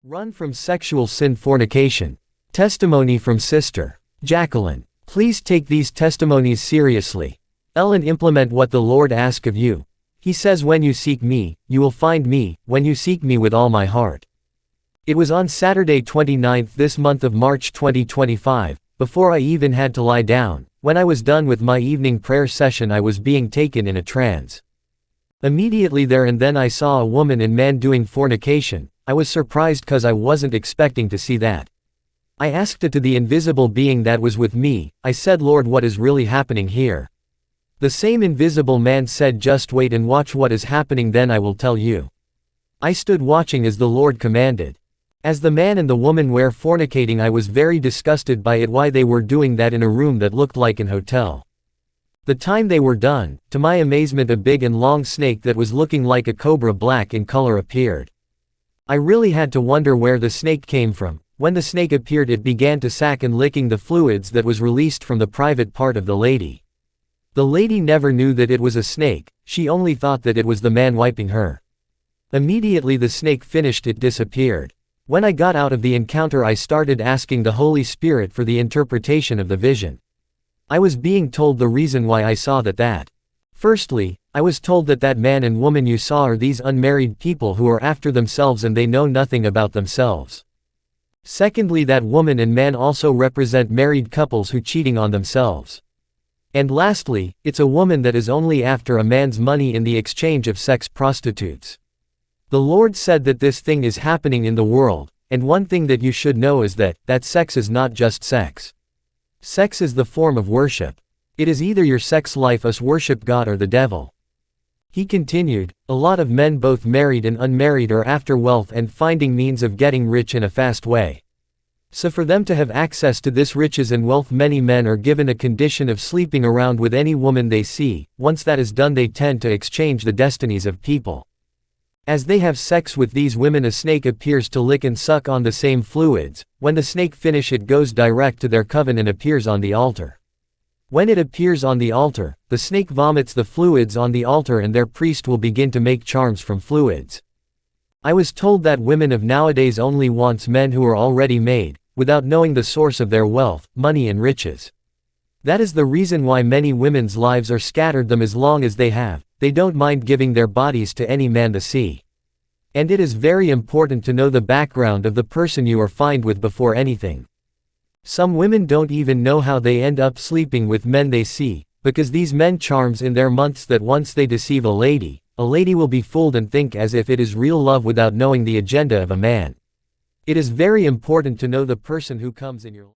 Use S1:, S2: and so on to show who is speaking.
S1: Run from sexual sin fornication. Testimony from Sister Jacqueline. Please take these testimonies seriously. And implement what the Lord asks of you. He says, when you seek me, you will find me, when you seek me with all my heart. It was on Saturday 29th this month of March 2025, before I even had to lie down, when I was done with my evening prayer session, I was being taken in a trance. Immediately there and then I saw a woman and man doing fornication. I was surprised cause I wasn't expecting to see that. I asked it to the invisible being that was with me. I said, Lord, what is really happening here? The same invisible man said, just wait and watch what is happening, then I will tell you. I stood watching as the Lord commanded. As the man and the woman were fornicating, I was very disgusted by it, why they were doing that in a room that looked like an hotel. The time they were done, to my amazement a big and long snake that was looking like a cobra, black in color, appeared. I really had to wonder where the snake came from. When the snake appeared, it began to suck and licking the fluids that was released from the private part of the lady. The lady never knew that it was a snake, she only thought that it was the man wiping her. Immediately the snake finished, it disappeared. When I got out of the encounter, I started asking the Holy Spirit for the interpretation of the vision. I was being told the reason why I saw that. Firstly, I was told that man and woman you saw are these unmarried people who are after themselves and they know nothing about themselves. Secondly, that woman and man also represent married couples who cheating on themselves. And lastly, it's a woman that is only after a man's money in the exchange of sex prostitutes. The Lord said that this thing is happening in the world, and one thing that you should know is that sex is not just sex. Sex is the form of worship. It is either your sex life us worship God or the devil. He continued, a lot of men both married and unmarried are after wealth and finding means of getting rich in a fast way. So for them to have access to this riches and wealth, many men are given a condition of sleeping around with any woman they see. Once that is done, they tend to exchange the destinies of people. As they have sex with these women, a snake appears to lick and suck on the same fluids. When the snake finish, it goes direct to their coven and appears on the altar. When it appears on the altar, the snake vomits the fluids on the altar and their priest will begin to make charms from fluids. I was told that women of nowadays only wants men who are already made, without knowing the source of their wealth, money and riches. That is the reason why many women's lives are scattered them as long as they have. They don't mind giving their bodies to any man to see. And it is very important to know the background of the person you are found with before anything. Some women don't even know how they end up sleeping with men they see, because these men charms in their months that once they deceive a lady will be fooled and think as if it is real love without knowing the agenda of a man. It is very important to know the person who comes in your life.